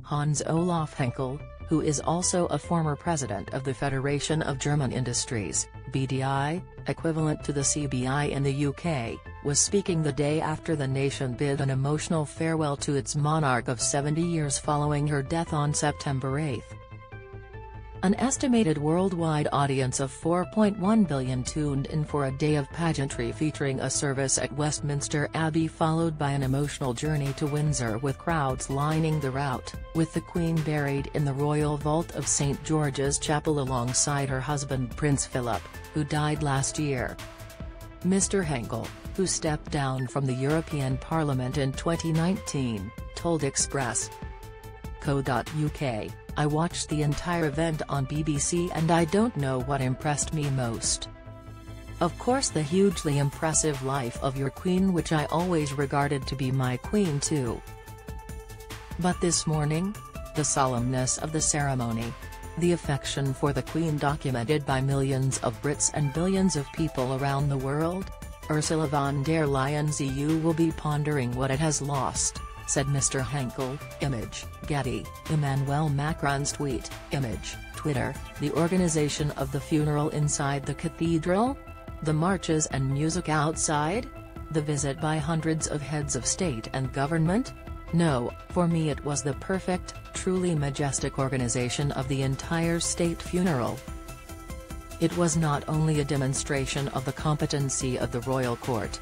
Hans-Olaf Henkel, who is also a former president of the Federation of German Industries, BDI, equivalent to the CBI in the UK, was speaking the day after the nation bid an emotional farewell to its monarch of 70 years following her death on September 8. An estimated worldwide audience of 4.1 billion tuned in for a day of pageantry featuring a service at Westminster Abbey followed by an emotional journey to Windsor with crowds lining the route, with the Queen buried in the royal vault of St George's Chapel alongside her husband Prince Philip, who died last year. Mr Henkel, who stepped down from the European Parliament in 2019, told Express.co.uk, "I watched the entire event on BBC and I don't know what impressed me most. Of course the hugely impressive life of your Queen, which I always regarded to be my Queen too. But this morning? The solemnness of the ceremony. The affection for the Queen documented by millions of Brits and billions of people around the world? Ursula von der Leyen's EU will be pondering what it has lost," said Mr Henkel. Image, Getty, Emmanuel Macron's tweet, image, Twitter, the organization of the funeral inside the cathedral? The marches and music outside? The visit by hundreds of heads of state and government? No, for me it was the perfect, truly majestic organization of the entire state funeral. It was not only a demonstration of the competency of the royal court.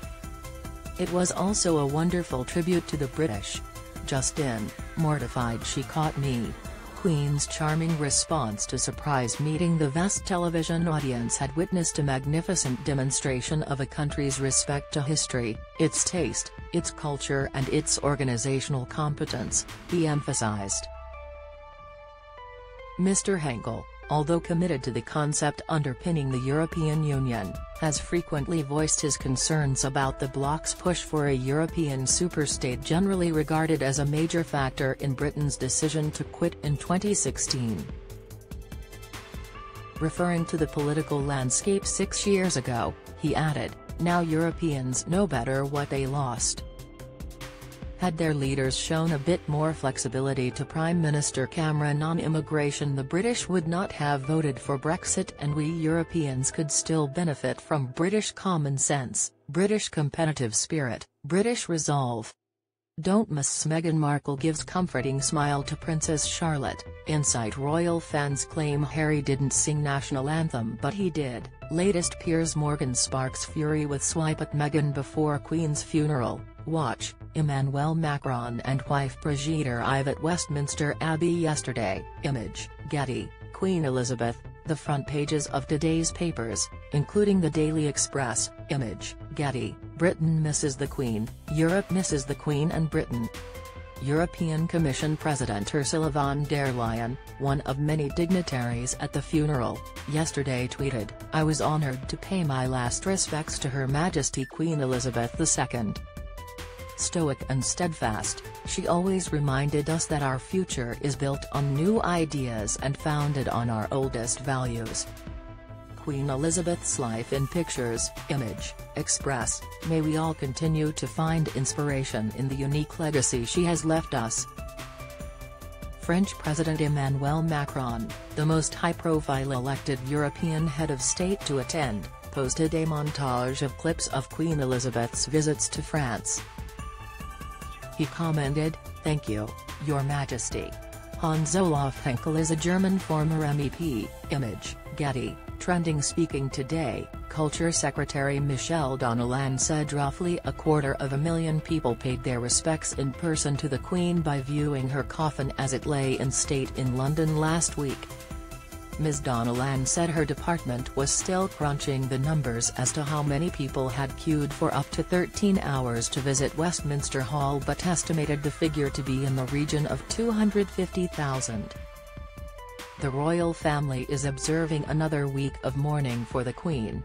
It was also a wonderful tribute to the British. Just in, mortified she caught me. Queen's charming response to surprise meeting the vast television audience had witnessed a magnificent demonstration of a country's respect to history, its taste, its culture and its organizational competence, he emphasized. Mr Henkel, although committed to the concept underpinning the European Union, has frequently voiced his concerns about the bloc's push for a European superstate, generally regarded as a major factor in Britain's decision to quit in 2016. Referring to the political landscape 6 years ago, he added, "Now Europeans know better what they lost." Had their leaders shown a bit more flexibility to Prime Minister Cameron on immigration, the British would not have voted for Brexit and we Europeans could still benefit from British common sense, British competitive spirit, British resolve. Don't miss. Meghan Markle gives comforting smile to Princess Charlotte. Inside royal fans claim Harry didn't sing national anthem but he did. Latest Piers Morgan sparks fury with swipe at Meghan before Queen's funeral. Watch, Emmanuel Macron and wife Brigitte arrive at Westminster Abbey yesterday. Image, Getty, Queen Elizabeth, the front pages of today's papers, including the Daily Express. Image, Getty, Britain misses the Queen, Europe misses the Queen and Britain. European Commission President Ursula von der Leyen, one of many dignitaries at the funeral, yesterday tweeted, "I was honoured to pay my last respects to Her Majesty Queen Elizabeth II. Stoic and steadfast, she always reminded us that our future is built on new ideas and founded on our oldest values." Queen Elizabeth's life in pictures. Image, Express, may we all continue to find inspiration in the unique legacy she has left us. French President Emmanuel Macron, the most high-profile elected European head of state to attend, posted a montage of clips of Queen Elizabeth's visits to France. He commented, "Thank you, Your Majesty." Hans-Olaf Henkel is a German former MEP. Image, Getty, trending. Speaking today, Culture Secretary Michel Donnellan said roughly 250,000 people paid their respects in person to the Queen by viewing her coffin as it lay in state in London last week. Ms Donnellan said her department was still crunching the numbers as to how many people had queued for up to 13 hours to visit Westminster Hall, but estimated the figure to be in the region of 250,000. The royal family is observing another week of mourning for the Queen,